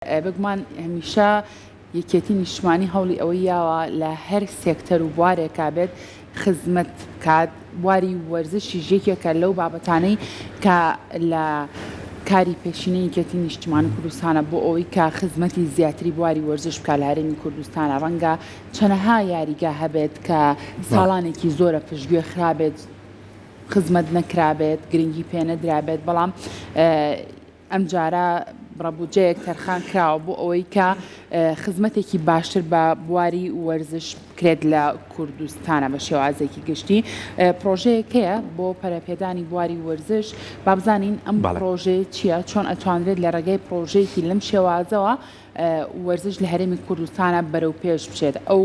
بگومان هەمیشە یەکێتی نیشتمانی هەوڵی ئەوەی یاوە لە هەر سێکتەر و بوارێکا بێت خزمەت بکات. بواری وەرزشی یەکێکە لەو بابەتانەی کە لە کاری پێشینەی یەکێتی نیشتمانی کوردستانە بۆ ئەوەی کە خزمەتی زیاتری بواری وەرزش بکات لە هەرێمی کوردستانە. ڕەنگە چەندەها یاریگا هەبێت کە ساڵانێکی زۆرە پشتگوێ خرابێت، خزمەت نەکرابێت، گرنگی پێ نەدرابێت، بەڵام ئەم جارە ڕەبوجەیەک تەرخان کراوە بۆ ئەوەی کە خزمەتێکی باشتر بە بواری وەرزش بکرێت لە کوردستانە بە شێوازێکی گشتی. پرۆژەیەکەیە بۆ پەرەپێدانی بواری وەرزش. با بزانین ئەم پرۆژەیە چییە، چۆن ئەتوانرێت لە ڕێگەی پرۆژەیەکی لەم شێوازەوە وەرزش لە هەرێمی کوردستانە بەرەو پێش بچێت. ئەو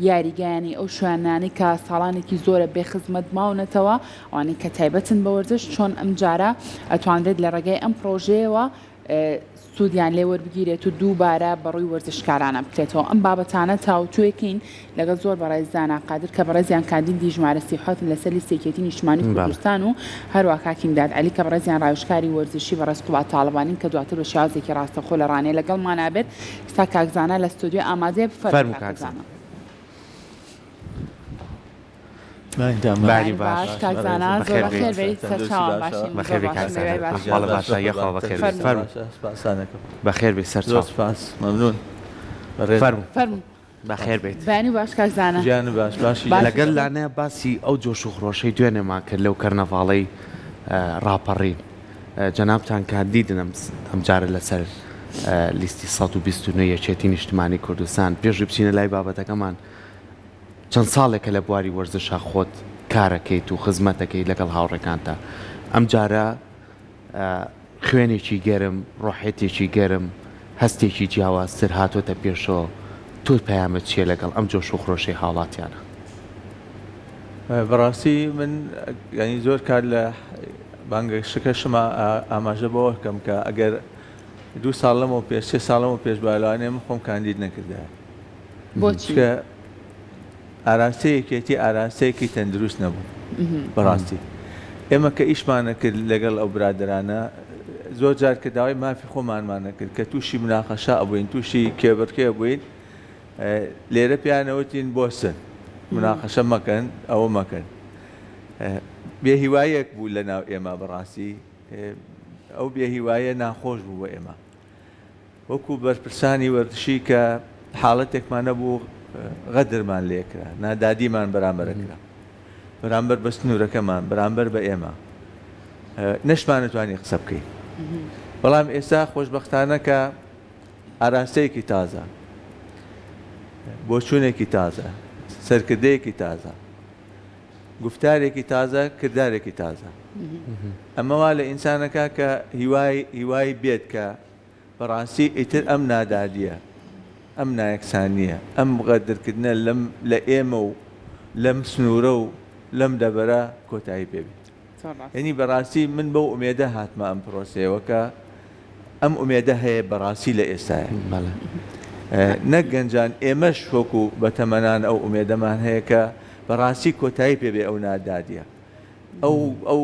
یاریگایانی ئەو شوێنانی کە ساڵانێکی زۆرە بێ خزمەت ماونەتەوە، ئەوانەی کە تایبەتن بە وەرزش، چۆن ئەم جارە ئەتوانرێت لە ڕێگەی ئەم پرۆژەیەوە سوودیان لێ وەربگیرێت و دووبارە بەڕووی وەرزشکارانە بکرێتەوە. ئەم بابەتانە تاوتوێکین لەگەڵ زۆر بەڕێزدانا قادر کە بەڕێزیان کاندیدی ژمارە 37 لەسەر لیستێکێتی نیشتمانی کوردستان و هەروە کاکی مداد عەلی کە بەڕێزیان ڕاوێژکاری وەرزشی بەڕێز قوڵات تاڵبانین کە دواتر بە شێوازێکی ڕاستەخۆ لە ڕانێ لەگەڵمان نابێت. ئێستا کاکزانە لە ستودیۆ ئامادەیە بفەرموو کاکزانە. باری باش کاکزانە زۆر بەخێر بێیت، سەرچاوان باشین. بەخێر بێ کاکزانە، ماڵە باشە، یەخوا بەخێر بێت. فەرموو بەخێر بێت سەرچاو. مەمنون. فەرموو بەخێر بێت. بانی باش کاکزانە. گیان باش باشی. لەگەڵ لانەیە باسی ئەو جۆش و خڕۆشەی دوێنێمان کرد لەو کەرنەڤاڵەی ڕاپەڕین. جەنابتان کاندیدن ئەم جارە لەسەر لیستی 129 یەکێتی نیشتمانی کوردستان. پێشوی بچینە لای بابەتەکەمان، چەند ساڵێکە لە بواری وەرزشە خۆت کارەکەیت و خزمەتەکەی لەگەڵ هاوڕێکانتە. ئەم جارە خوێنێکی گەرم، ڕۆحێتێکی گەرم، هەستێکی جیاوازتر هاتوۆتە پێشەوە. تۆ پەیامت چییە لەگەڵ ئەم جۆش و خڕۆشەی حاڵاتیانە؟ بەڕاستی من ینی زۆر کار لە بانگەشەکەشمە ئاماژە بەوە بکەم کە ئەگەر 2 ساڵ لەمەوە پێش 3 ساڵ لەمەوە پێش بالوانێ من خۆم کاندید نەکردایە. بۆچی؟ کە ئاراستەیەکێتی ئاراستەیەکی تەندروست نەبوو. بەڕاستی ئێمە کە ئیشمانە کرد لەگەڵ ئەو برادرانە زۆر جار کە داوای مافی خۆمانمانە کرد کە تووشی مناقەشە ئەبووین، تووشی کێبڕکێ بووین، لێرە پیانەوەتین بۆسن مناقەشە مەکەن، ئەوە مەکەن. بێهیوایەک بوو لە ناو ئێمە. بەڕاستی ئەو بێهیوایە ناخۆش بوو بۆ ئێمە، وەکو بەرپرسانی وەرزشی کە حاڵەتێکمان نەبوو غەدرمان لێکرا، نادادیمان بەرامبەرەکرا، بەرامبەر بە سنوورەکەمان، بەرامبەر بە ئێمە نەشمانەتوانی قسە بکەین. بەڵام ئێستا خۆشبەختانە کە ئاراستەیەکی تازە، بۆچوونێکی تازە، سەرکردەیەکی تازە، گفتارێکی تازە، کردارێکی تازە. ئەمەوا لە ئینسانەکە کە هیوای بێت کە بەڕاستی ئیتر ئەم نادادیە، ئەم نایەکسانیە، ئەم غەدرکردنە لە ئێمە و لەم سنوورە و لەم دەبەرە کۆتایی پێبێت. یعنی بەڕاستی من بەو ئومێدە هاتمە ئەم پرۆسەیەوە کە ئەم ئومێدە هەیە بەڕاستی لە ئێستاە. نەک گەنجان ئێمەش وەکو بەتەمەنان ئەو ئومێدەمان هەیە کە بەڕاستی کۆتایی پێبێ ئەو نادادیە، ئەو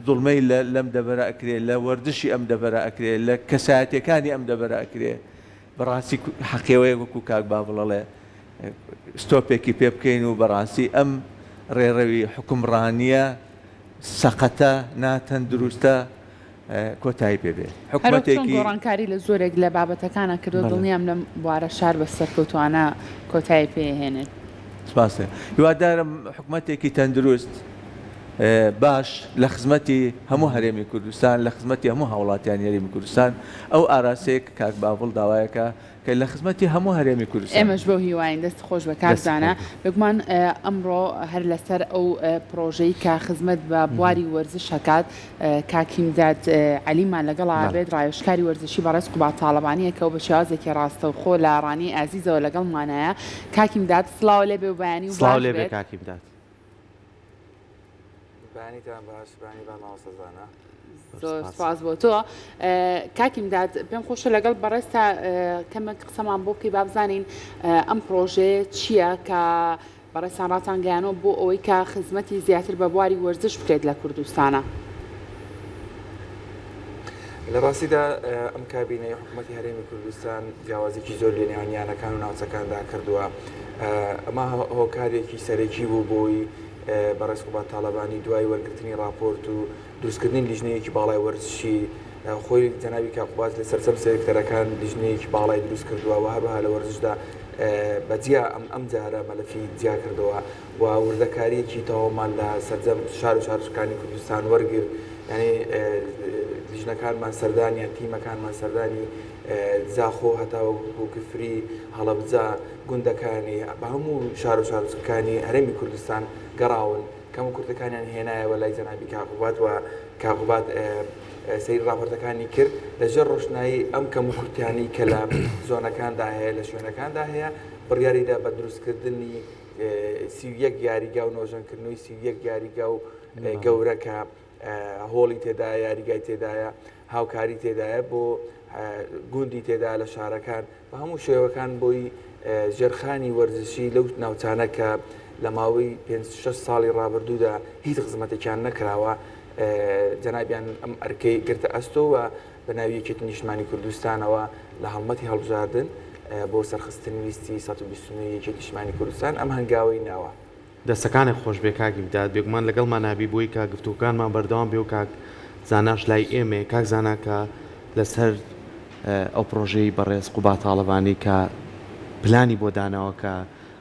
دڵمەی لەم دەبەرە ئەکرێ، لە وەردشی ئەم دەبەرە ئەکرێ، لە کەسایەتەکانی ئەم دەبەرە ئەکرێ. بەڕاستی حەقیەوەی وەکو کاک با بڵەڵێ ستۆپێکی پێ بکەین و بەڕاستی ئەم ڕێڕەوی حکومڕانیە سەقەتە ناتەندروستە کۆتایی پێبێ. حکومەتێکی گۆڕانکاری لە زۆرێک لە بابەتەکانە کردو، دڵنیام لەم بوارە شار بە سەرکەوتوانە کۆتایی پێهێنێت. سپاسێ. هیوادارم حکومەتێکی تەندروست باش لە خزمەتی هەموو هەرێمی کوردستان، لە خزمەتی هەموو هاوڵاتیان هەرێمی کوردستان، ئەو ئاراسەیەک کاک باوڵ داوایەکە کە لە خزمەتی هەموو هەرێمی کوردستان. ئێمەش بۆ هیواین دەست خۆش بە کارزانە بگومان ئەمڕۆ هەر لەسەر ئەو پرۆژەی کە خزمەت بە بواری وەرزش هەکات کاکی مداد عەلیمان لەگەڵا بێت، ڕاوێژکاری وەرزشی بەڕێز قوڵات تاڵبانیە کە ئەو بە شێوازێکی ڕاستەوخۆ لە ڕانی ئازیزەوە لەگەڵمانایە. کاکی مداد سڵاو لێ بێ و بەیانی و سڵاو لێ بێ کاکی مداد. بانیتان باش، بانی با ماوەسەزانە. زۆر سپاس بۆ تۆ کاکی مداد. پێم خۆشە لەگەڵ بەڕێستا کەمێک قسەمان بۆ بکەی، با بزانین ئەم پرۆژەیە چییە کە بەڕێستان ڕاتان گەیانەوە بۆ ئەوەی کە خزمەتی زیاتر بە بواری وەرزش بکرێت لە کوردستانە. لە ڕاستیدا ئەم کابینەی حکوومەتی هەرێمی کوردستان جیاوازێکی زۆر لە نێوانیانەکان و ناوچەکاندا کردووە ئەمە هۆکارێکی سەرەکی بوو بۆی بەڕێزخوبات تاالبانی دوای وەرگرتنی راپۆرت و دروستکردنی لیژنەیەکی باڵای وەرزشی خۆی جەنابی کاقوباز لە سەرسەم سێکتەرەکان لیژنەیەکی باڵای دروست کردووە و هەروەها لە وەرزشدا بەجیا ئەم جارە مەلەفی جیا کردەوە و وردەکاریەکی تەواومان لە سەرجەم شار و شارشکانی کوردستان وەرگرت ینی لیژنەکانمان سەردانیان تیمەکانمان سەردانی زاخۆ هەتا و کفری هەڵەبجا گوندەکانی بە هەموو شار و شارچەکانی هەرێمی کوردستان گەڕاون کەم و کورتەکانیان هێنایەوە لای جەنابی کاقوبات و کاقوبات سەیر راپۆرتەکانی کرد لەژێر ڕۆشنایی ئەم کەم و کورتیانی کە لە زۆنەکاندا هەیە لە شوێنەکاندا هەیە بڕیاریدا بە دروستکردنی 31 یاریگا و نۆژەنکردنەوەی 31 یاریگا و گەورە کە هۆڵی تێدایە یاریگای تێدایە هاوکاری تێدایە بۆ گوندی تێدا لە شارەکان بە هەموو شێوەکان بۆی ژێرخانی وەرزشی لەو ناوچانە کە لە ماوەی 5-6 ساڵی ڕابردوودا هیچ خزمەتێکیان نەکراوە جەنابیان ئەم ئەرکەی گرتە ئەستۆوە بە ناوی یەکێتی نیشتمانی کوردستانەوە لە هەڵمەتی هەڵبژاردن بۆ سەرخستنی لیستی 129 یەکێتی نیشتمانی کوردستان ئەم هەنگاوی ناوە دەستەکانی خۆش بێ کاکی بدات بێگومان لەگەڵمان نابی بۆی کە گفتوکانمان بەردەوام بێ و کاک زاناش لای ئێمێ کاک زاناکە لەسەر ئەو پرۆژەی بەڕێز قوبات تاالبانی کە پلانی بۆ داناوەکە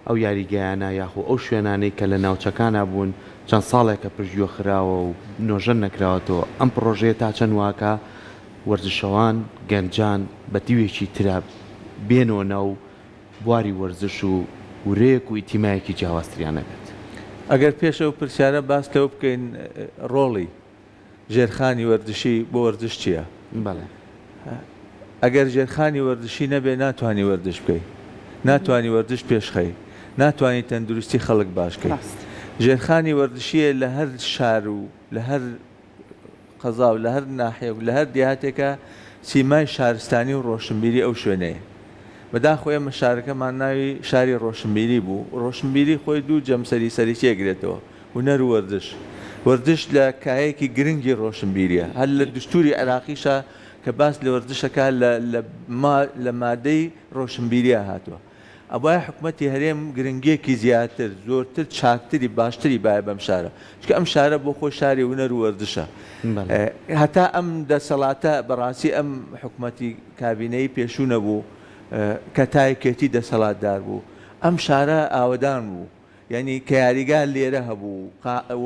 ئەو یاریگەیانە یاخۆ ئەو شوێنانەی کە لە ناوچەکانە بوون چەند ساڵێکە پژگوێ خراوە و نۆژەن نەکراوەتەوە ئەم پرۆژەیە تا چەند واکە وەرزشەوان گەنجان بە دیوێکی ترا بێنەوە ناو بواری وەرزش و ورەیەک و ئیتیمایەکی جیاوازتریانە بێت ئەگەر پێشەوە پرسیارە باس لەوە بکەین ڕۆڵی ژێرخانی وەرزشی بۆ وەرزش چییە؟ بەڵێ ئەگەر ژێرخانی وەرزشی نەبێ ناتوانانی وەرزش بکەی ناتوانانی وەرزش پێشخەی ناتوانانی تەندروستی خەڵک باشکەی ژێرخانی وەرزشیە لە هەر شار و لە هەر قەزا و لە هەر ناحیە و لە هەر دیهاتێکە سیمای شارستانی و ڕۆشنبیری ئەو شوێنەیە بەداخۆی ئێمە شارەکەمان ناوی شاری ڕۆشنبیری بوو ڕۆشنبیری خۆی دوو جەمسەری سەرچێگرێتەوە هونەر و وەرزش وەرزش لە کایەکی گرنگی ڕۆشنبیریە هەر لە دستوری عێراقیشە کە باس لە وەرزشەکە لە مادەی ڕۆشنبیریە هاتووە ئەوای حکوومەتی هەرێم گرنگیەکی زیاتر زۆرتر چاکتری باشتری باە بەم شارە چکە ئەم شارە بۆ خۆی شاری هونەر و وەرزشە هەتا ئەم دەسەڵاتە بەڕاستی ئەم حکوومەتی کابینەی پێشوو نەبوو کە تایکێتی دەسەڵاتدار بوو ئەم شارە ئاوەدان بوو یعنی کە یاریگان لێرە هەبوو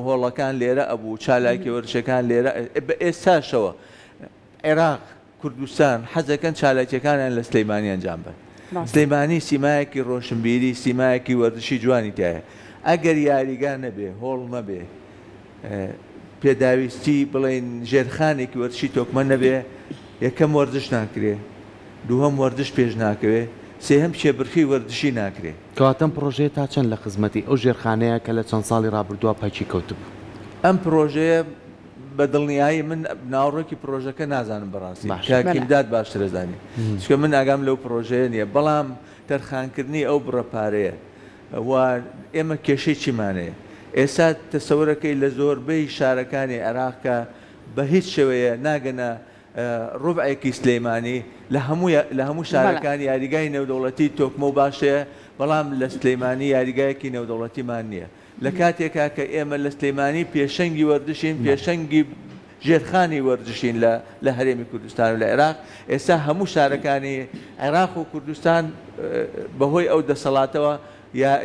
هۆڵەکان لێرە ئەبوو چالاکی وەرشەکان لێرە بە ئێستاشەوە عێراق کوردستان حەزەکەن چالاکیەکانیان لە سلەیمانی ئەنجام بن سلەیمانی سیمایەکی ڕۆشنبیری سیمایەکی وەرزشی جوانی تایە ئەگەر یاریگان نەبێ هۆڵ نەبێ پێداویستی بڵێن ژێرخانێکی وەرزشی تۆکمە نەبێ یەکەم وەرزش ناکرێ دووهەم وەرزش پێش ناکەوێ سێهەم شێبرخی وەرزشی ناکرێ کەواتەم پرۆژەیە تا چەند لە خزمەتی ئەو ژێرخانەیە کە لە چەند ساڵی ڕابردووە پاچی کەوتبوو ئەم پرۆژەیە بە دڵنیایی من ناوڕۆکی پرۆژەکە نازانم بەڕاستی کاکیمداد باشتر دەزانی چکە من ئاگام لەو پرۆژەیە نییە بەڵام تەرخانکردنی ئەو بڕەپارەیە و ئێمە کێشەی چیمانەیە ئێستا تەسەورەکەی لە زۆربەی شارەکانی عێراقکە بە هیچ شێوەیە ناگەنە ڕوبعێکی سلەیمانی لە هەموو شارەکان یاریگای نێودەوڵەتی تۆکمە و باشەیە بەڵام لە سلەیمانی یاریگایەکی نێودەوڵەتیمان نییە لە کاتێکا کە ئێمە لە سلەیمانی پێشەنگی وەرزشین پێشەنگی ژێرخانی وەرزشین لە هەرێمی کوردستان و لە عێراق ئێستا هەموو شارەکانی عێراق و کوردستان بەهۆی ئەو دەسەڵاتەوە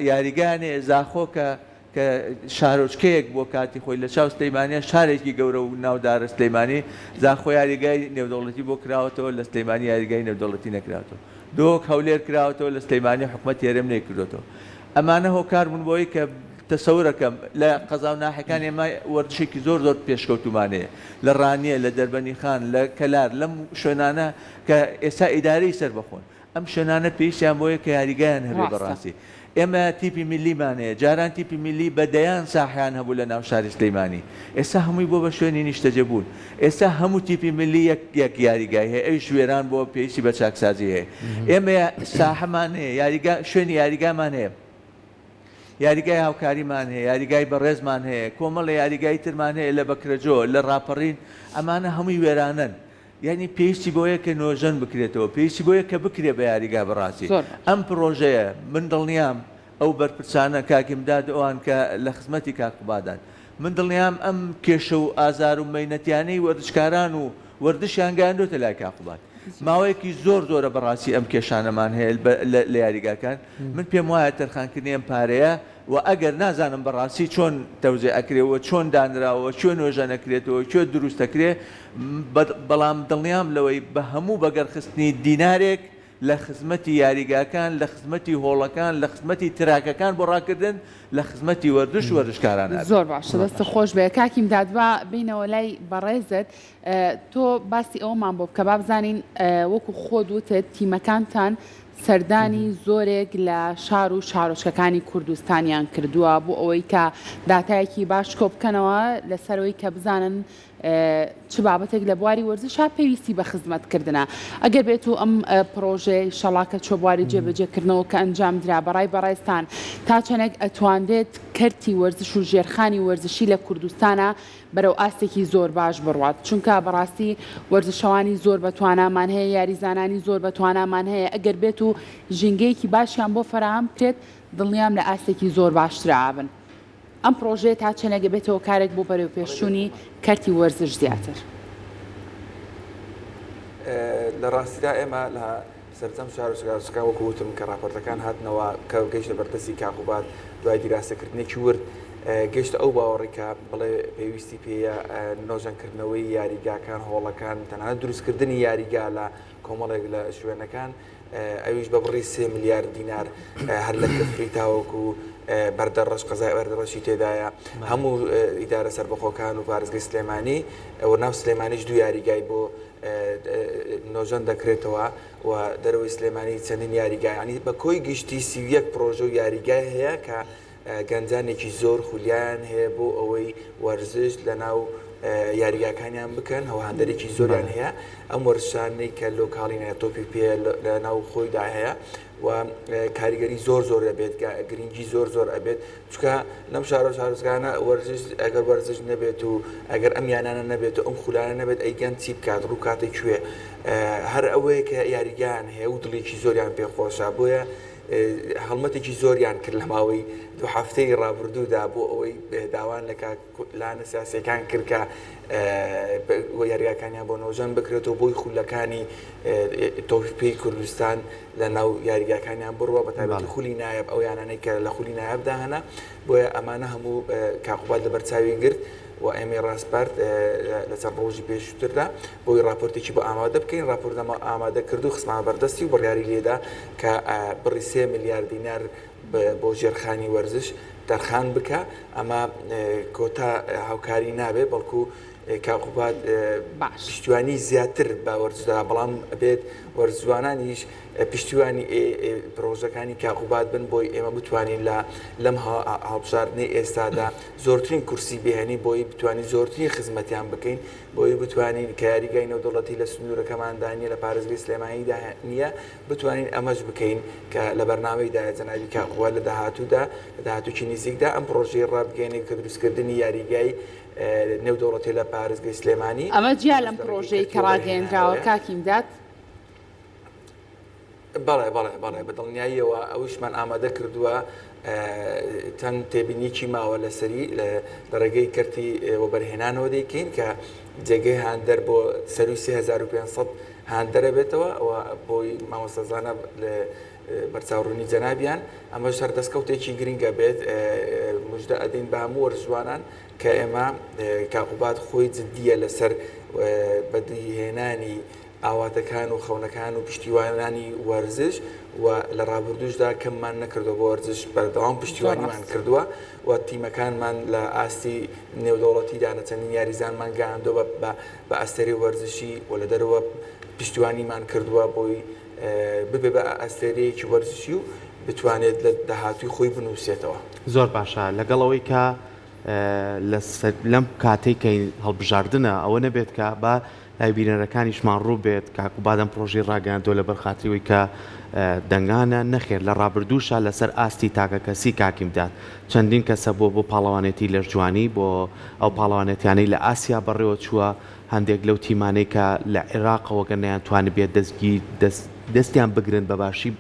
یاریگانێ زاخۆکە کە شارۆچکەیەک بۆ کاتی خۆی لە چاو سلەیمانیە شارێکی گەورە و ناودارە سلەیمانی زاخۆ یاریگای نێودەوڵەتی بۆ کراوەتەوە لە سلەیمانی یاریگای نێودەوڵەتی نەکراوەتەوە دۆک هەولێر کراوەتەوە لە سلەیمانی حکوومەتی هەرێم نەیکردوەوە ئەمانە هۆکار بوون بۆی کە تەسەورەکەم لە قەزا و ناحەکان ئێمە وەرزشێکی زۆر پێشکەوتومانەیە لە ڕانیە لە دەربەنی خان لە کەلار لەم شوێنانە کە ئێستا ئیدارەی سەر بەخۆن ئەم شوێنانە پێویستیان بۆیە کە یاریگایان هەبێ بەڕاستی ئێمە تیپی میلیمانەیە جاران تیپی میلی بەدەیان ساحیان هەبوو لە ناو شاری سلەیمانی ئێستا هەمووی بۆ بە شوێنی نیشتەجە بوون ئێستا هەموو تیپی میلی یەک یاریگای هەیە ئەوی شوێران بۆ پێویستی بە چاکسازی هەیە ئێمە ساحەمان هەیە شوێنی یاریگامان هەیە یاریگای هاوکاریمان هەیە یاریگای بەڕێزمان هەیە کۆمەڵە یاریگای ترمان هەیە لە بەکرەجۆ لە ڕاپەڕین ئەمانە هەمووی وێرانن یعنی پێویستی بۆیە کە نۆژەن بکرێتەوە پێویستی بۆیە کە بکرێ بە یاریگا بەڕاستی ئەم پرۆژەیە من دڵنیام ئەو بەرپرسانە کاکیمداد ئەوان کە لە خزمەتی کاکوبادان من دڵنیام ئەم کێشە و ئازار و مەینەتیانەی وەردشکاران و وەردشیان گەیاندۆتە لای کاکوباد ماوەیەکی زۆرە بەڕاستی ئەم کێشانەمان هەیە لە یاریگاکان من پێم وایە تەرخانکردنی ئەم پارەیە و ئەگەر نازانم بەڕاستی چۆن تەوزێ ئەکرێەوە چۆن دانراوە چۆن نوێژە نەکرێتەوە چۆن دروستەکرێ بەڵام دڵنیام لەوەی بە هەموو بەگەرخستنی دینارێک لە خزمەتی یاریگاکان لە خزمەتی هۆڵەکان لە خزمەتی تراکەکان بۆ ڕاکردن لە خزمەتی وەردش وەردشکاران زۆر باشە دەستە خۆش بێ کاکیم دادوا بینەوە لای بەڕێزت تۆ باسی ئەومان بۆ بکە با بزانین وەکو خۆ دوتت تیمەکانتان سەردانی زۆرێک لە شار و شارۆچکەکانی کوردستانیان کردووە بۆ ئەوەی کە داتایەکی باش کۆ بکەنەوە لەسەرەوەی کە بزانن چ بابەتێک لە بواری وەرزشا پێویستی بە خزمەتکردنە ئەگەر بێت و ئەم پرۆژەی شەڵاکە چۆبواری جێبەجێکردنەوە کە ئەنجام درا بەڕای بەڕێستان تا چەندێک ئەتواندێت کەرتی وەرزش و ژێرخانی وەرزشی لە کوردستانە بەرەو ئاستێکی زۆر باش بڕوات چونکە بەڕاستی وەرزشەوانی زۆر بەتوانامان هەیە یاریزانانی زۆر بەتوانامان هەیە ئەگەر بێت و ژینگەیەکی باشیان بۆ فراهم بکرێت دڵنیام لە ئاستێکی زۆر باشترابن ئەم پرۆژێ تا چەنەگە بێتەوە کارێک بۆ بەرەو پێشچوونی کەرتی وەرزش زیاتر لە ڕاستیدا ئێمە لە سەرجەم شارۆچکەکان وەکو وتم کە راپۆرتەکان هاتنەوە کە گەیشتە بەردەستی کاکوباد دوای دیراستەکردنێکی ورد گەشتە ئەو باوەڕێکە بڵێ پێویستی پێیە نۆژەنکردنەوەی یاریگاکان هۆڵەکان تەنانەت دروستکردنی یاریگا لە کۆمەڵێک لە شوێنەکان ئەویش بە بڕی 3 میلیارد دینار هەر لە کەفری تاوەکو بەردەڕەش قەزای بەردەڕەشی تێدایە هەموو ئیدارە سەربەخۆکان و پارێزگای سلێمانی وەرناو سلێمانیش دوو یاریگای بۆ نۆژەن دەکرێتەوە و دەرەوەی سلێمانی چەندین یاریگایانی بە کۆی گشتی 31 پرۆژە و یاریگای هەیە کە گەنجانێکی زۆر خولیان هەیە بۆ ئەوەی وەرزش لە ناو یاریگاکانیان بکەن هەوهاندەرێکی زۆریان هەیە ئەم وەرزشانەی کە لۆکاڵینە تۆپی پێ لە ناو خۆیدا هەیە و کاریگەری زۆر دەبێت گرنگی زۆر ئەبێت چکە لەم شارۆچکانە وەرزش ئەگەر وەرزش نەبێت و ئەگەر ئەم یانانە نەبێت و ئەم خولانە نەبێت ئەیگەن چی بکات ڕوو کاتێک کوێ هەر ئەوەیە کە یاریگان هەیە و دڵێکی زۆریان پێخۆشە بۆیە هەڵمەتێکی زۆریان کرد لە ماوەی دو هەفتەی ڕابردوودا بۆ ئەوەی داوان لە لانە سیاسیەکان کرد کە یاریگاکانیان بۆ نۆژەن بکرێتەوە بۆی خولەکانی تۆپی کوردستان لە ناو یاریگاکانیان بڕوە بە تایبەتی خولی نایب ئەو یانانەی کە لە خولی نایبدا هەنا بۆیە ئەمانە هەموو کاکوباد لە بەرچاوی گرت و ئێمە ڕاستپارت لەسەر ڕۆژی پێشووتردا بۆی راپۆرتێکی بۆ ئامادە بکەین راپۆرتەمە ئامادە کرد و خستمانە بەردەستی و بڕیاری لێدا کە بڕی 3 میلیارد دینار بۆ ژێرخانی وەرزش دەرخان بکە ئەمە کۆتا هاوکاری نابێت بەڵکو کاکوباد پشتیوانی زیاتر بە وەرزشدا بەڵام بێت وەرزوانانیش پشتیوانی پرۆژەکانی کاکوباد بن بۆی ئێمە بتوانین لەم هەڵبژاردنەی ئێستادا زۆرترین کورسی بهێنی بۆی بتوانین زۆرترین خزمەتیان بکەین بۆی بتوانین کە یاریگای نێودەوڵەتی لە سنوورەکەماندانە لە پارێزگای سلێمانیدا نییە بتوانین ئەمەش بکەین کە لە بەرنامەیدا جەنابی کاکوباد لە داهاتووکی نزیکدا ئەم پرۆژەی ڕابگەینێک کە دروستکردنی یاریگای نێودەوڵەتی لە پارێزگای سلێمانی ئەمە جیا لەم پرۆژەی کە ڕاگەیەنراوە کاکیمداد بەڵێ بەدڵنیاییەوە ئەوشمان ئامادە کردووە چەند تێبینیکی ماوە لەسەری لە ڕێگەی کەرتی وەبەرهێنانەوە دەیکەین کە جێگەی هاندەر بۆ سەروی 3500 هاندەرە بێتەوە ئەوە بۆی مامۆستازانە بەرچاوڕوونی جەنابیان ئەمە شەر دەستکەوتێکی گرنگە بێت موژدە ئەدەین بە هەموو وەرزوانان کە ئێمە کاکوباد خۆی جددیە لەسەر بەدیهێنانی ئاواتەکان و خەونەکان و پشتیوانانی وەرزش و لە ڕابردوشدا کەممان نەکردو بۆ وەرزش بەردەوام پشتیوانیمان کردووە و تیمەکانمان لە ئاستی نێودەوڵەتیدانە چەندین یاریزانمان گەیاندووە بە ئەستێری وەرزشی و لە دەرەوە پشتیوانیمان کردووە بۆی ببێ بە ئەستێرەیەکی وەرزشی و بتوانێت لە داهاتووی خۆی بنووسێتەوە زۆر باشە لەگەڵەوەی کە لەم کاتێک کە هەڵبژاردنە ئەوە نەبێت کە بە لایبینەرەکانیشمان ڕوو بێت کاکوبادەم پرۆژەی ڕاگەاندۆ لە بەرخاتریەوەی کە دەنگانە نەخێر لە ڕابردووشە لەسەر ئاستی تاکە کەسی کاکیمداد چەندین کەسە بۆ پاڵەوانێتی لەرجوانی بۆ ئەو پاڵەوانێتیانەی لە ئاسیا بەڕێوە چووە هەندێک لەو تیمانەی کە لە عێراقەوە گە نەیانتوانێت بێت دەستیان بگرن بەباشی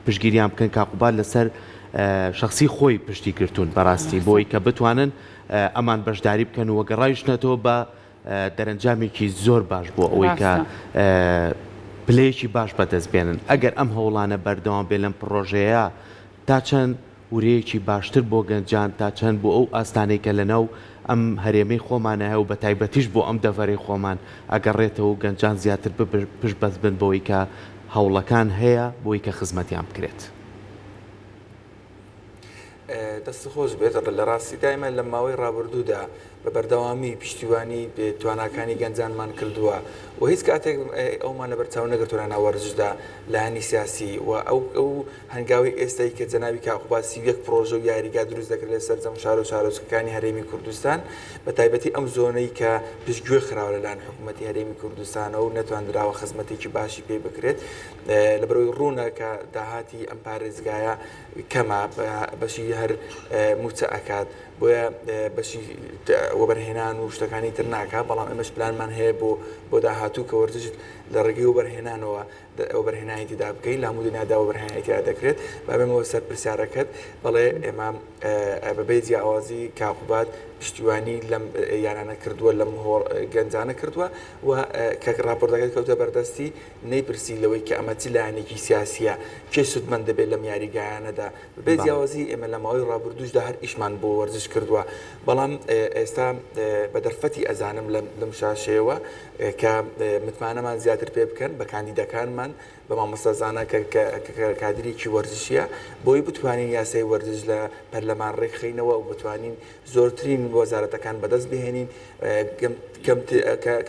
پشتگیریان بکەن کاقوبال لەسەر شخصی خۆی پشتی گرتوون بەڕاستی بۆی کە بتوانن ئەمان بەشداری بکەن و وەگەڕایشنەتەوە بە دەرەنجامێکی زۆر باش بۆ ئەوەی کە پلەیەکی باش بەدەست بێنن ئەگەر ئەم هەوڵانە بەردەوام بێ لەم پرۆژەیە تا چەند ورەیەکی باشتر بۆ گەنجان تا چەند بۆ ئەو ئاستانەی کە لەناو ئەم هەرێمەی خۆمانە هەیە و بە تایبەتیش بۆ ئەم دەڤەرەی خۆمان ئەگەڕێتەوە و گەنجان زیاتر پشت بەست بن بەوەی کە هەوڵەکان هەیە بۆی کە خزمەتیان بکرێت. دەست خۆش بێت لە ڕاستی دایمە لە ماوەی ڕابردوودا بە بەردەوامی پشتیوانی تواناکانی گەنجانمان کردووە و هیچ کاتێک ئەومان لە بەرچاو نەگرتوونە ناوەرزشدا لایانی سیاسی و ئەو هەنگاوی ئێستایی کە جەنابی کاقوباسی یەک پرۆژە و یاریگا دروست دەکرێت لە سەرجەم شار و شارۆچکەکانی هەرێمی کوردستان بە تایبەتی ئەم زۆنەی کە پشتگوێ خراوە لەلایەن حکوومەتی هەرێمی کوردستانەوە و نەتواندراوە خزمەتێکی باشی پێ بکرێت لە بەرەوەی ڕوونە کە داهاتی ئەم پارێزگایە کەمە بەشی هەر موچە ئەکات بۆیە بەشی وەبەرهێنان و شتەکانی تر ناکە بەڵام ئەمەش پلانمان هەیە بۆ داهاتوو کە وەرزش لە ڕێگەی وەبەرهێنانەوە وەبەرهێنانی تێدا بکەین لە هەموو دنیادا وەبەرهێنانی تێدا دەکرێت بابێمەوە سەر پرسیارەکەت بەڵێ ئێمە بەبێ جیاوازی کاقوبات پشتیوانی لەم یانانە کردووە لەم گەنجانە کردووە و کە راپۆرتەکەت کەوتە بەردەستی نەیپرسی لەوەی کە ئەمە چ لایەنێکی سیاسیە کێ سودمەند دەبێت لەم یاریگایانەدا بەبێ جیاوازی ئێمە لە ماوەی ڕابردووشدا هەر ئیشمان بۆ وەرزش کردووە بەڵام ئێستا بە دەرفەتی ئەزانم لەم شاشەیەوە کە متمانەمان زیاتر پێ بکەن بە کاندیدەکانمان بە مامۆستازانە کە کادرێکی وەرزشیە بۆی بتوانین یاسای وەرزش لە پەرلەمان ڕێکخینەوە و بتوانین زۆرترین وەزارەتەکان بەدەست بهێنین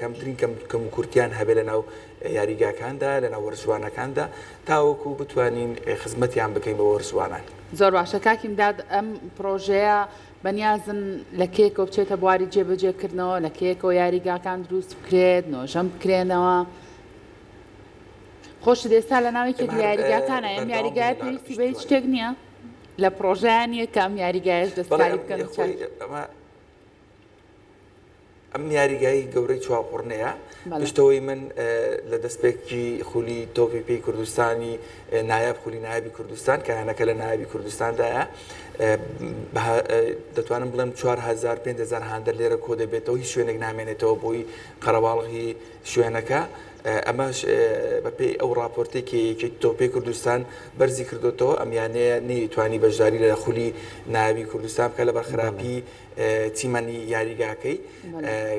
کەمترین کەم و کورتیان هەبێ لەناو یاریگاکاندا لەناو وەرزوانەکاندا تاوەکو بتوانین خزمەتیان بکەین بە وەرزوانان. زۆر باشە کاکیمداد ئەم پرۆژەیە بەنیازن لە کێکەوە بچێتە بواری جێبەجێکردنەوە لە کێکەوە یاریگاکان دروست بکرێت نۆژەم بکرێنەوە خۆش دێستا لە ناوێکی یاریگاکانە ئەم یاریگای پێویستی بە هیچ شتێک نییە لە پرۆژیانە کە ئەم یاریگایش دەستکاری بکەن ئەم یاریگایی گەورەی چواپڕنەیە پشتەوەی من لە دەستپێکی خولی تۆپی پێی کوردستانی نایاب خولی نایبی کوردستان کە هەنەکە لە نایبی کوردستاندایە دەتوانم بڵێم 4,000-5,000 هاندەر لێرە کۆ دەبێتەوە هیچ شوێنێک نامێنێتەوە بۆی قەرەباڵغی شوێنەکە ئەمەش بەپێی ئەو راپۆرتێکی تۆپی کوردستان بەرزی کردوتەوە ئەمیانەیە نەیتوانی بەشداری لە خولی نایبی کوردستان بکە لە بەرخراپی چیمەنی یاریگاکەی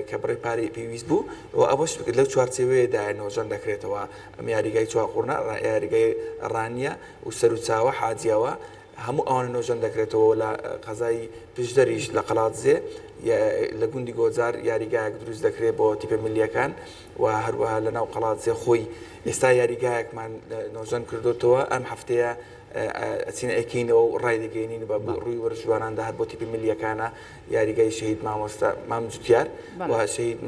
کە بڕێ پارەی پێویست بوو و ئەوەش لەو چوارچێوەیەدا نۆژەن دەکرێتەوە ئەم یاریگای چواقڕنا یاریگای ڕانیە و سەر و چاوە حاجیەوە هەموو ئەوانە نۆژەن دەکرێتەوە لە قەزای پشدەریش لە قەڵاتزێ لە گوندی گۆجار یاریگایەک دروست دەکرێت بۆ تیپە ملیەکان و هەروەها لە ناو قەڵاتزێ خۆی ئێستا یاریگایەکمان نۆژەن کردوتەوە ئەم هەفتەیە ئەچینە ئەکەینەوە و ڕای دەگەینین بە ڕووی وەرزواناندا هەر بۆ تیپی ملیەکانە یاریگای شەهید مامۆستا مام جوتیار و شەهید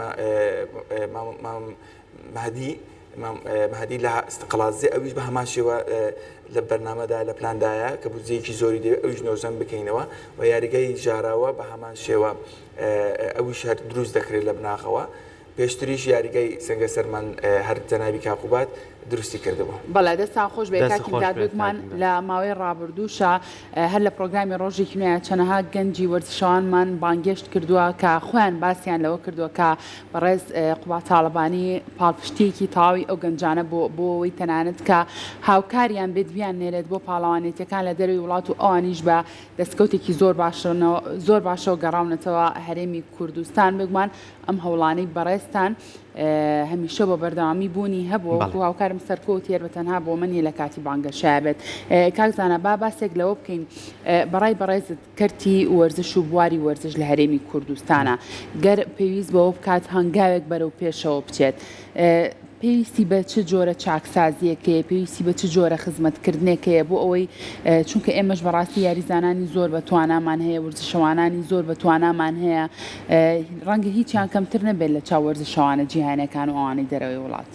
مهدی لە قەڵاتزێ ئەویش بە هەمان شێوە لە بەرنامەدا لە پلاندایە کە بودجەیەکی زۆری دەوێت ئەویش نۆژەن بکەینەوە و یاریگای ژاراوە بە هەمان شێوە ئەویش هەر دروست دەکرێت لە بناخەوە پێشتریش یاریگای سەنگە سەرمان هەر جەنابی کاقوبات دروستی کردبوو. بەڵێ دەستان خۆش بێ کاکیمداد بگومان لە ماوەی ڕابردووشە هەر لە پرۆگرامی ڕۆژێکی نوێیە چەندەها گەنجی وەرزشەوانمان بانگێشت کردووە کە خۆیان باسییان لەوە کردووە کە بەڕێز قوبات تاڵبانی پاڵپشتێکی تاوی ئەو گەنجانە بۆەوەی تەنانەت کە هاوکاریان بێت نێرێت بۆ پاڵەوانێتەکان لە دەروی وڵات و ئەوانیش بە دەستکەوتێکی زۆر باشەوە گەڕاونەتەوە هەرێمی کوردستان بگومان ئەم هەوڵانەی بەڕێستان هەمیشە بۆ بەردەوامی بوونی هەبوو و هاوکارم سەرکەوت تێر بە تەنها بۆ منی لە کاتی بانگەشایە بێت کاکزانە باسێک لەوە بکەین بەڕێزت کەرتی وەرزش و بواری وەرزش لە هەرێمی کوردستانە گەر پێویست بەوە بکات هەنگاوێک بەرەو پێشەوە بچێت پێویستی بە چه جۆرە چاکسازیەکەیە پێویستی بە چه جۆرە خزمەتکردنێکەیە بۆ ئەوەی چونکە ئێمەش بەڕاستی یاریزانانی زۆر بە توانامان هەیە وەرزشەوانانی زۆر بە توانامان هەیە ڕەنگە هیچیان کەمتر نەبێت لە چاو وەرزشەوانە جیهانەکان و ئەوانەی دەرەوەی وڵات.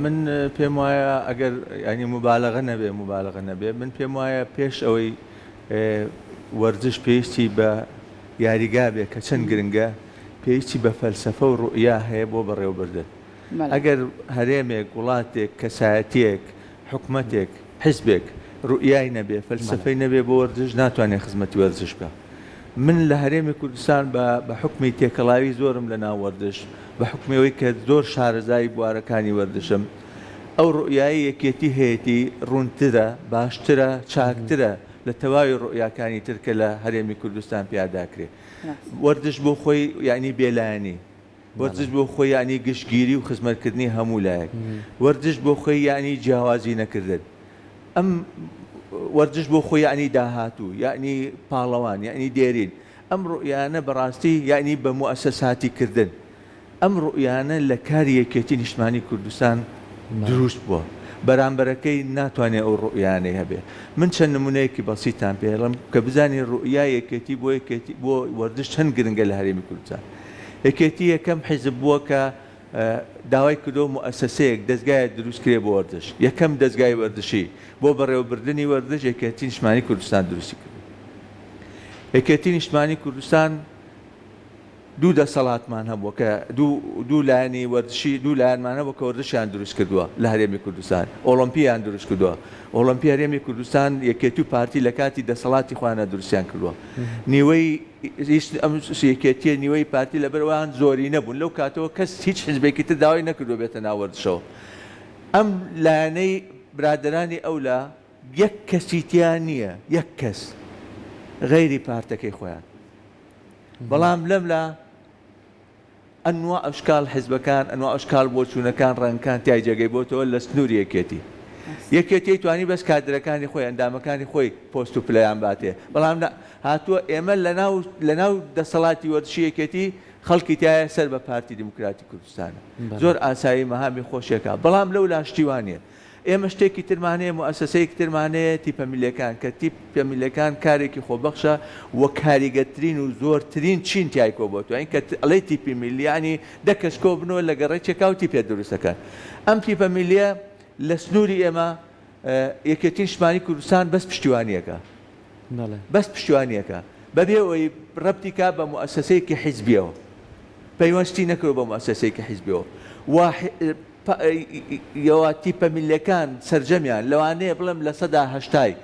من پێم وایە ئەگەر ینی مبالغە نەبێ من پێم وایە پێش ئەوەی وەرزش پێویستی بە یاریگا بێ کە چەند گرنگە پێویستی بە فەلسەفە و ڕوئیا هەیە بۆ بەڕێوەبردن. ئەگەر هەرێمێک وڵاتێک کەسایەتیەک حکومەتێک حزبێک ڕوئیای نەبێ فەلسەفەی نەبێ بۆ وەرزش ناتوانێت خزمەتی وەرزش بکە. من لە هەرێمی کوردستان بە حکمی تێکەڵاوی زۆرم لە ناو وەردش بە حکمەوەی کە زۆر شارەزای بوارەکانی وەردشم ئەو ڕوئیایی یەکێتی هەیەی ڕوونترە باشترە چاکترە لە تەواوی ڕوئیاکانی ترکە لە هەرێمی کوردستان پیاداکرێ. وەردش بۆ خۆی یعنی بێلایەنی، وەرزش بۆ خۆی یعنی گشتگیری و خزمەتکردنی هەموو لایەک، وەرزش بۆ خۆی یعنی جیاوازی نەکردن، ئەم وەرزش بۆ خۆی یعنی داهاتوو یعنی پاڵەوان یعنی دێرین. ئەم ڕوئیانە بەڕاستی یعنی بە موئەسەساتی کردن. ئەم ڕوئیانە لە کاری یەکێتی نیشتمانی کوردستان دروست بووە. بەرامبەرەکەی ناتوانێت ئەو ڕوئیانەی هەبێ. من چەند نمونەیەکی بەسیتان پێڵم کە بزانین ڕوئیای یەکێتی بۆ وەردش چەند گرنگە لە هەرێمی کوردستان. یەکێتی یەکەم حیزب بووە کە داوای کردو مؤسسەیەک دەستگایە دروست کرێ بۆ وەردش. یەکەم دەستگای وەردشی بۆ بەڕێوەبردننی وەردش یەکێتی نیشتمانی کوردستان دروستی کرد. یەکێتی نیشتمانی کوردستان دوو دەسەڵاتمان هەبووە کە دوو لایەنی وەردشی دوو لایەنمان هەبووە کە وەردشیان دروست کردووە لە هەرێمی کوردستان. ئۆلۆمپیان دروست کردووە. ئۆلۆمپی هەرێمی کوردستان یەکێتی و پارتی لە کاتی دەسەڵاتی خۆیانە دروستیان کردووە. نیوەی ئەم یەکێتیە نیوەی پارتی لەبەرەوەیان زۆری نەبوون. لەو کاتەوە کەس هیچ حیزبێکی تر داوای نەکردووە بێتە ناو وەردشەوە. ئەم لایەنەی برادرانی ئەولا یەک کەسیتیان نییە، یەک کەس غەیری پارتەکەی خۆیان. بەڵام لەملا ئەنواع ئەشکال حیزبەکان ئەنواع ئەشکال بۆچوونەکان ڕەنگەکان تای جێگەی بۆتەوە لە سنووری یەکێتی. یەکێتی توانی بەس کادرەکانی خۆی ئەندامەکانی خۆی پۆست و پلەیان باتێ. بەڵام هاتووە ئێمە لە ناو دەسەڵاتی وەردشی یەکێتی خەڵکی تایە سەر بە پارتی دیموکراتی کوردستانە. زۆر ئاسایی مەهامی خۆشیەکە. بەڵام لەو لاشتیوانە ئێمە شتێکی ترمانەیە مؤسسەیەکی ترمانەیە تیپە میلەکان کە تیپە میلەکان کارێکی خۆبەخشە وە کاریگەترین و زۆرترین چین تای کۆبەوە. این کە ئەڵێ تیپی میلیانی دەکەس کۆ بنەوە لە گەڕێکێکا و تیپێ دروستەکەن. ئەم تیپە میلیە لە سنووری ئێمە یەکێتی نیشتمانی کوردستان بەس پشتیوانیەکە. بەس پشتیوانیەکە بەبێ ئەوەی ڕەبتی بە مؤسسەیەکی حیزبیەوە. پەیوەستی نەکرۆ بە مؤسسەیەکی حیزبیەوە. یەوە تیپە میلەکان سەرجەمیان لەوانەیە بڵێم لە 180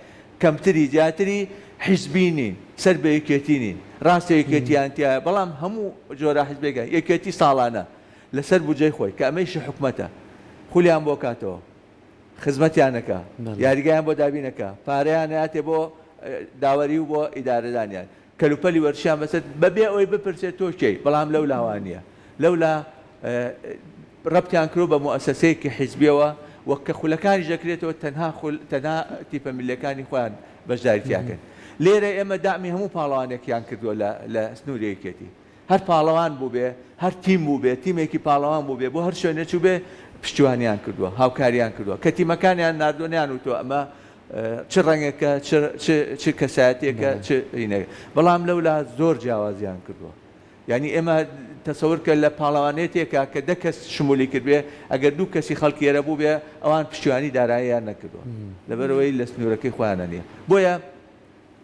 کەمتری زیاتری حیزبینین سەر بە یەکێتی نین. ڕاستە یەکێتیانتیایە بەڵام هەموو جۆرە حیزبێکە یەکێتی ساڵانە لەسەر بودجەی خۆی کە ئەمەیشی حکومەتە خولیان بۆ کاتەوە خزمەتیانەکە یاریگایان بۆ دابینەکە پارەیان هاتێ بۆ داوەری و بۆ ئیدارەدانیان کەلوپەلی وەرشیان بەسەر بەبێ ئەوەی بپرسێت تۆکەی بەڵام لەو لاوانە لەولا ڕەبتیان کرۆ بە مؤسسەیەکی حیزبیەوە وەکە خولەکانی ژەکرێتەوە تەنها تیپە میلەکانی خۆیان بەشداریتیاکەن. لێرە ئێمە دامی هەموو پاڵەوانێکیان کردووە لە سنووری یەکێتی. هەر پاڵەوان بوو بێ هەر تیم بوو بێ تیمێکی پاڵەوان بوو بێ بۆ هەر شوێنێک بێ پشتیوانیان کردووە هاوکاریان کردووە کە تیمەکانیان نردۆنیان وتۆ ئەمە چ ڕەنگێکە چ کەسایەتێکە بەڵام لەولا زۆر جیاوازیان کردووە. یعنی ئێمە تەسەور کە لە پاڵەوانێتێکە کە دە کەس شمولی کردبێ ئەگەر دوو کەسی خەڵکی ئێرە بوو بێ ئەوان پشتیوانی داراییان نەکردووە لەبەرەوەی لە سنوورەکەی خۆیانە نییە. بۆیە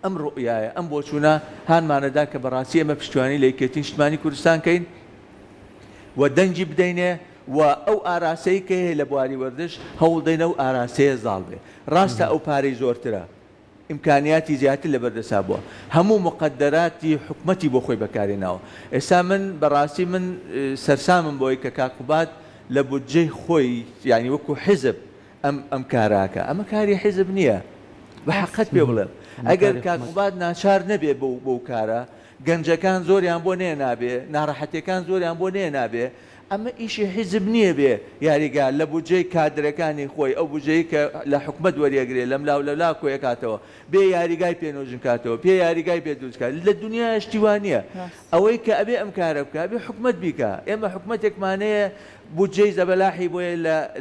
ئەم ڕوئیایە ئەم بۆچوونە هانمانەدا کە بەڕاستی ئێمە پشتیوانی لە یەکێتی نیشتمانی کوردستان کەین و دەنگی بدەینێ و ئەو ئاراسەی کە هەیە لە بواری وەردش هەوڵ دەینە و ئاراسەیە زاڵ بێ. ڕاستە ئەو پارەی زۆرترە ئیمکانیاتی زیاتر لە بەردەسا بووە هەموو مقدراتی حکومەتی بۆ خۆی بەکارێناوە. ئێستا من بەڕاستی من سەرسامم بۆی کە کاکوبات لە بودجەی خۆی یعنی وەکو حیزب ئەم کاراکە ئەمە کاری حیزب نییە بە حەقەت پێ بڵێم. ئەگەر کاکوبات ناچار نەبێ بەو کارە گەنجەکان زۆریان بۆ نێ نابێ ناڕەحەتەکان زۆریان بۆ نێ نابێ ئەمە ئیشی حیزب نییە بێ یاریگا لە بودجەی کادرەکانی خۆی ئەو بودجەی کە لە حکومەت وەریەگرێ لەم لاو لەلا کۆیەکاتەوە بێ یاریگای پێنۆژن کاتەوە پێ یاریگای پێ دروستکات لە دنیا شتیوانە ئەوەی کە ئەبێ ئەم کارە بکە بێ حکومەت بیکە. ئێمە حکومەتێکمانەیە بودجەی زەبەلاحی بۆیە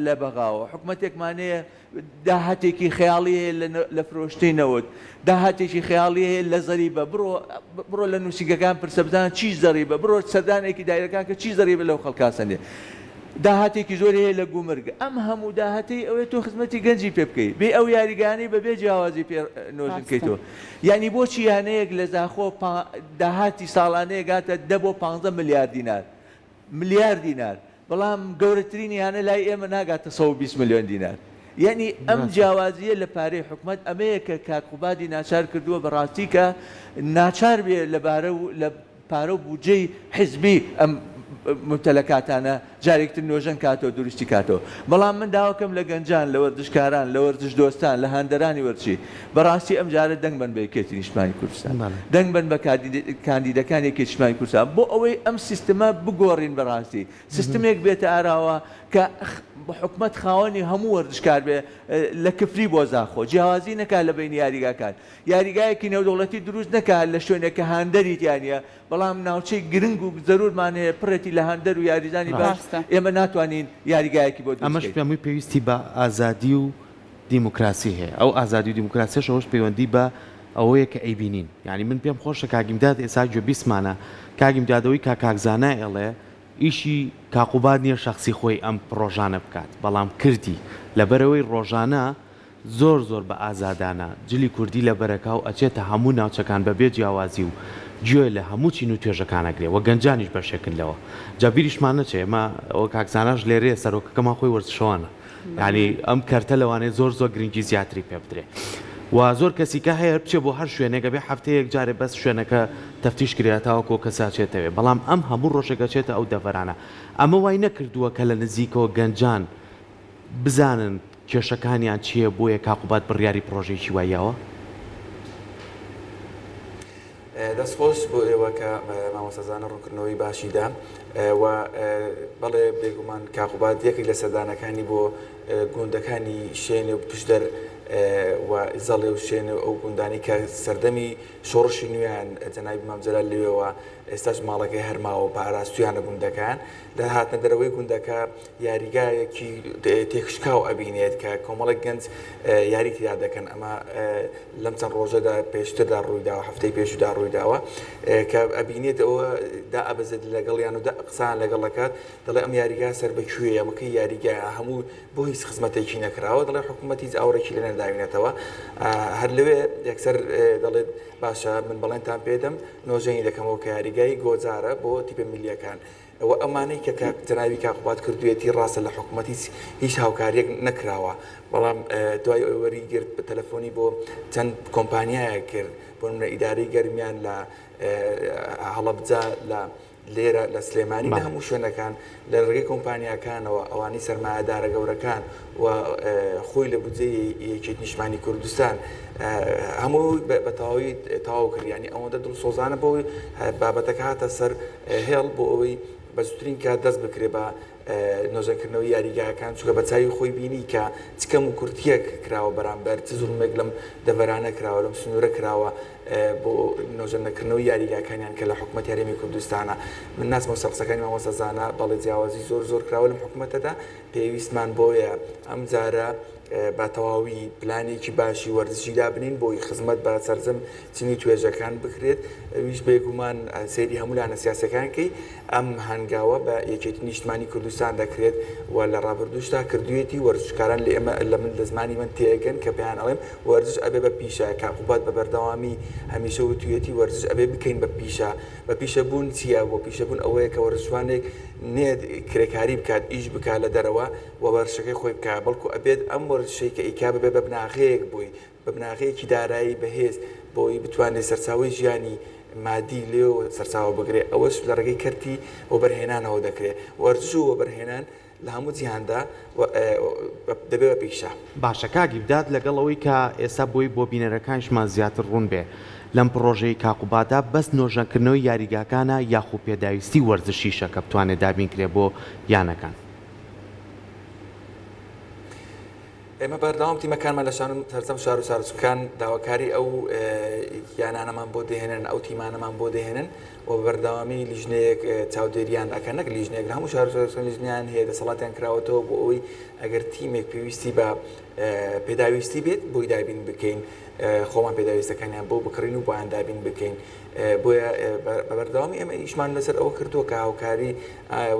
لە بەغاوە حکومەتێکمانەیە داهاتێکی خەیاڵی لە فرۆشتەی نەوت داهاتێکی خەیاڵی لە زەریبە بڕۆ لە نووسیگەکان پرسە بدان چی زەریبە بڕۆ سەردانێکی دایرەکان کە چی زەریبە لەو خەڵکاسەنێ داهاتێکی زۆر هەیە لە گومرگ ئەم هەموو داهەتی ئەوەیە تۆ خزمەتی گەنجی پێ بکەیت بێ ئەو یاریگانەی بەبێ جیاوازی پێ نۆژن بکەیتەوە یعنی بۆچی یانەیەک لە زاخۆ داهاتی ساڵانەیە گاتە 10 بۆ 15 ملیار دینار ملیار دینار بەڵام گەورەترین یانە لای ئێمە ناگاتە 120 ملیۆن دینار یعنی ئەم جیاوازیە لە پارەی حکومت ئەمەیە کە کاکوبادی ناچار کردووە بەڕاستی کە ناچار بێ لە پارە و بودجەی حزبی ئەم مبتەلەکاتانە جارێکتر نۆژەن کاتەوە دروستی کاتەوە بەڵام من داواکەم لە گەنجان لە وەردشکاران لە وەرزش دۆستان لە هاندەرانی وەرچی بەڕاستی ئەم جارە دەنگ بن بە یەکێتی نیشتمانی کوردستان دەنگ بن بە کاندیدەکان یەکێتی نیشتمانی کوردستان بۆ ئەوەی ئەم سیستەمە بگۆڕین بەڕاستی سیستمێک بێتە ئاراوە کە حکومت خاوەنی هەموو وەردشکار بێ لە کفری بۆ زاخۆ جیاوازی نەکات لە بینی یاریگاکان یاریگایەکی نێودەوڵەتی دروست نەکات لە شوێنێکە هاندەری تیانە بەڵام ناوچەی گرنگ و زەرورمان هەیە پڕێتی لە هاندەر و یاریزانی باش ئێمە ناتوانین یاریگایەکی بۆ ئەمەش پێمووی پێویستی بە ئازادی و دیموکراسی هەیە ئەو ئازادی و دیموکراسیش ئەوش پەیوەندی بە ئەوەیە کە ئەیبینین یعنی من پێم خۆشە کاگیمداد ئێستا گوێبیستمانە کاگیمدادەوەی کاکزانە ئێڵێ ئیشی کاقوباد نییە شخصی خۆی ئەم ڕۆژانە بکات بەڵام کردی لەبەرەوەی ڕۆژانە زۆر بە ئازادانە جلی کوردی لە بەرەکە و ئەچێتە هەموو ناوچەکان بەبێ جیاوازی و گوێ لە هەموو چین و توێژەکانەگرێ وە گەنجانیش بەشێکن لەوە جابیریشمان نەچێ ئەمە ئەوە کاکزاناش لێرێ سەرۆکەکەمان خۆی وەرزشەوانە یعنی ئەم کەرتە لەوانەیە زۆر گرنگی زیاتری پێ بدرێ و زۆر کەسیکە هەیە بچێ بۆ هەر شوێنێکە بێ هەفتەیەک جارێ بەس شوێنەکە تەفتیش کرێتەوە کۆ کەساچێتەوێ بەڵام ئەم هەموو ڕۆژێکە چێتە ئەو دەڤەرانە ئەمە وای نەکردووە کە لە نزیکەوە گەنجان بزانن کێشەکانیان چییە بۆیە کاقوباد بڕیاری پرۆژێکی وایەوە دەستخۆش بۆ ئێوە کە مامۆستازانە ڕوونکردنەوەی باشیدا و بەڵێ بێگومان کاقوباد یەکێک لە سەردانەکانی بۆ گوندەکانی شوێنێ و پشدەر و زەڵێ و شوێنە ئەو گوندانی کە سەردەمی شۆڕشی نوێیان جەنابی مامجەلال لەوێەوە ئێستاش ماڵەکەی هەرماوە پاراستویانە گوندەکان لە هاتنە دەرەوەی گوندەکە یاریگایەکی تێکشکاو ئەبینێت کە کۆمەڵێک گەنج یاریتیا دەکەن ئەمە لەم چەند ڕۆژەدا پێشتردا ڕوویداوە هەفتەی پێشدا ڕوویداوە کە ئەبینێت ئەوە دا ئەبەزێت لەگەڵیان و قسان لەگەڵەکەات دەڵێ ئەم یاریگا سەر بەکوێ ئەمەکەی یاریگایە هەموو بۆ هیچ خزمەتێکی نەکراوە دەڵێ حکوومەتی ئاورێکی لە نەداوێنێتەوە هەر لەوێ یەکسەر دەڵێت باشە من بەڵێنتان پێدەم نۆژەنی دەکەمەوە کە یاریگای گۆجارە بۆ تیپە میلیەکان ئەوە ئەمانەی کە جەنابی کاقوباد کردوێتی ڕاستە لە حکوومەتی هیچ هاوکاریەک نەکراوە بەڵام دوای ئەوەری گرت بە تەلەفۆنی بۆ چەند کۆمپانیایە کرد بۆ منە ئیدارەی گەرمیان لە هەڵەبجا لە لێرە لە سلێمانی لە هەموو شوێنەکان لە ڕێگەی کۆمپانیاکانەوە ئەوانی سەرمایهدارە گەورەکان و خۆی لە بودجەی یەکێتی نیشتمانی کوردستان هەموو بە تەواوی تەواو کردیانی ئەوەندە دڵسۆزانە بۆی بابەتەکە هاتە سەر هێڵ بۆ ئەوەی بە زووترین کات دەست بکرێ بە نۆژەکردنەوەی یاریگاکان چونکە بە چاوی خۆی بینی کە چکەم و کورتیەک کراوە بەرامبەر چ زوڵمێک لەم دەڤەرانە کراوە لەم سنوورە کراوە بۆ نۆژەنەکردنەوەی یاریگاکانیان کە لە حکوومەتی هەرێمی کوردستانە من ناسمەوە سەقسەکانی مامۆستازانە بەڵێ جیاوازی زۆر کراوە لەم حکوومەتەدا پێویستمان بۆیە ئەم جارە با تەواوی پلانێکی باشی وەرزشی دابنین بۆی خزمەت بە سەرجەم چنی توێژەکان بکرێت ویش بێگومان سەیری هەموو لانە سیاسەکانکەی ئەم هەنگاوە بە یەکێتی نیشتمانی کوردستان دەکرێت و لە ڕابردوشتا کردوێتی وەرزشکاران لە من لە زمانی من تێگەن کە پێیان ئەڵێم وەرزش ئەبێ بە پیشە کاقوباد بە بەردەوامی هەمیشە وتوێتی وەرزش ئەبێ بکەین بە پیشەبوون چییە بۆ پیشەبوون ئەوەیە کە وەرزشوانێک نێت کرێکاری بکات ئیش بکات لە دەرەوە و بەرشەکەی خۆی بکە بەڵکو ئەبێت ئەم وەرزشەی کە ئیکا ببێ بە بناغەیەک بووی بە بناغەیەکی دارایی بەهێز بۆی بتوانێت سەرچاوی ژیانی مادی لێ و سەرچاوە بگرێت ئەوەش لە ڕێگەی کەرتی وەبەرهێنانەوە دەکرێت وەرزش و وەبەرهێنان لە هەموو جیهاندا دەبێت بە پیشە باشە کاگی بدات لەگەڵەوەی کە ئێستا بۆی بۆ بینەرەکانشمان زیاتر ڕوون بێ لەم پرۆژەی کاقوبادا بەس نۆژەکردنەوەی یاریگاکانە یاخو پێداویستی وەرزشیشە کە بتوانێت دابین کرێ بۆ یانەکان ئێمە بەردەوام تیمەکانمان لە سەرجەم شار و سارچووکان داواکاری ئەو یانانەمان بۆ دەهێنن ئەو تیمانەمان بۆ دەهێنن و بەردەوامی لیژنەیەک چاودێریان ئەەکەن نەک لیژنێک هەموو شار لیژنیان هەیە دەسەڵاتیان کراوەتەوە بۆ ئەوەی ئەگەر تیمێک پێویستی بە پێداویستی بێت بۆی دابین بکەین خۆمان پێداویستەکانیان بۆ بکڕین و بۆیان دابین بکەین بۆیە بەبەردەوامی ئێمە ئیشمان لەسەر ئەوە کردووە کە هاوکاری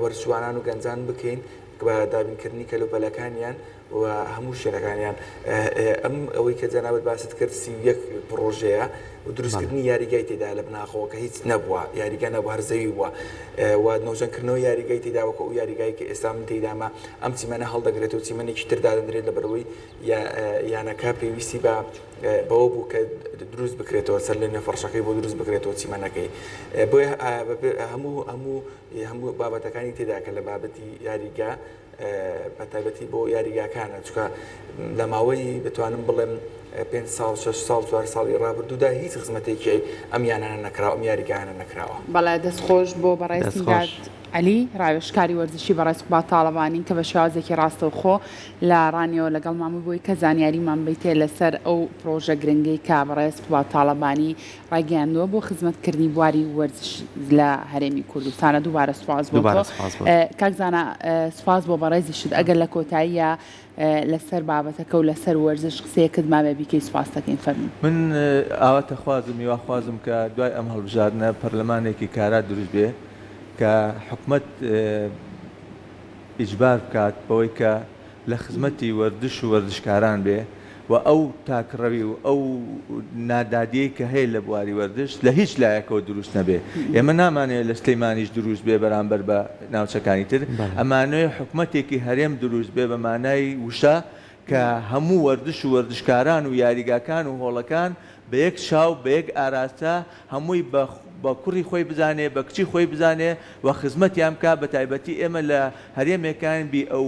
وەرزشوانان و گەنجان بکەین بە دابینکردنی کەلوپەلەکانیان و هەموو شوێنەکانیان ئەم ئەوەی کە جەنابەت باست کرد 31 پرۆژەیە و دروستکردنی یاریگای تێدا لە بناخەوە کە هیچ نەبووە یاریگا نەبوو هەرزەوی بووە و نۆژەنکردنەوە یاریگای تێدا وەکە ئەو یاریگای کە ئێستا من تێدامە ئەم چیمەنە هەڵدەگرێت و چیمەنێکی تردا دەدرێت لە بەرەوەی یانەکە پێویستی بەوە بوو کە دروست بکرێتەوە سەر لە نەفەرشەکەی بۆ دروست بکرێتەوە چیمەنەکەی بۆیە هەموو بابەتەکانی تێدا کە لە بابەتی یاریگا بە تایبەتی بۆ یاریگاکانە چکە لە ماوەی بتوانم بڵێم 5 ساڵ 6 ساڵ 4 ساڵی ڕابردوودا هیچ خزمەتێکی ئەم یانانە نەکراوە ئەم یاریگانە نەکراوە بەڵێ دەستخۆش بۆ بەڕێزیداد علی ڕاوێژکاری وەرزشی بەڕێز با تاڵەبانی کە بە شێوازێکی ڕاستەوخۆ لە ڕانیەوە لەگەڵ مامە بووی کە زانیاریمان بیتێ لەسەر ئەو پرۆژە گرنگەی کا بەڕێز با تاڵەبانی ڕاگەیاندووە بۆ خزمەتکردنی بواری وەرزش لە هەرێمی کوردستانە دووبارە سوپاس بۆ کاکزانە سوپاس بۆ بەڕێزی شت ئەگەر لە کۆتاییە لەسەر بابەتەکە و لەسەر وەرزش قسەیەکت مابێ بیکەی سوپاس دەکەین فەرموو من ئاواتە خوازم میواخوازم کە دوای ئەم هەڵبژاردنە پەرلەمانێکی کارات دروست بێ کە حکومەت ئیجبار بکات بەوەی کە لە خزمەتی وەردش و وەردشکاران بێ و ئەو تاکڕەوی و ئەو نادادیەی کە هەیە لە بواری وەردش لە هیچ لایەکەوە دروست نەبێ ئێمە نامانەیە لە سلەیمانیش دروست بێ بەرامبەر بە ناوچەکانی تر ئەمانەیە حکومەتێکی هەرێم دروست بێ بە مانای وشە کە هەموو وەردش و وەردشکاران و یاریگاکان و هۆڵەکان بە یەک چاو بە یەک ئاراستە هەمووی بە کوڕی خۆی بزانێ بە کچی خۆی بزانێ و خزمەتیان بکە بە تایبەتی ئێمە لە هەرێمێکان بی ئەو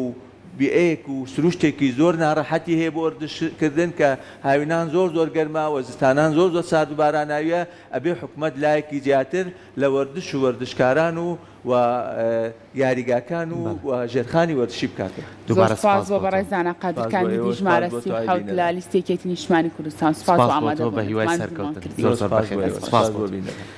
بیئەیەک و سروشتێکی زۆر ناڕەحەتی هەیە بۆ وەردشکردن کە هاوینان زۆر گەرما و زستانان زۆر سارد و باراناویە ئەبێ حکومەت لایەکی زیاتر لە وەردش و وەردشکاران و یاریگاکان و ژێرخانی وەردشی بکاتن. زۆر سپاس بۆ بەڕێزانە قادرکانی دیژمارە 37 لە لیستێکی نیشتمانی کوردستان سپاس بۆ ئامادەبوونەوەتان. بە هیوای سەرکەوتن. زۆر بەخێر. سپاس بۆ بینەوە.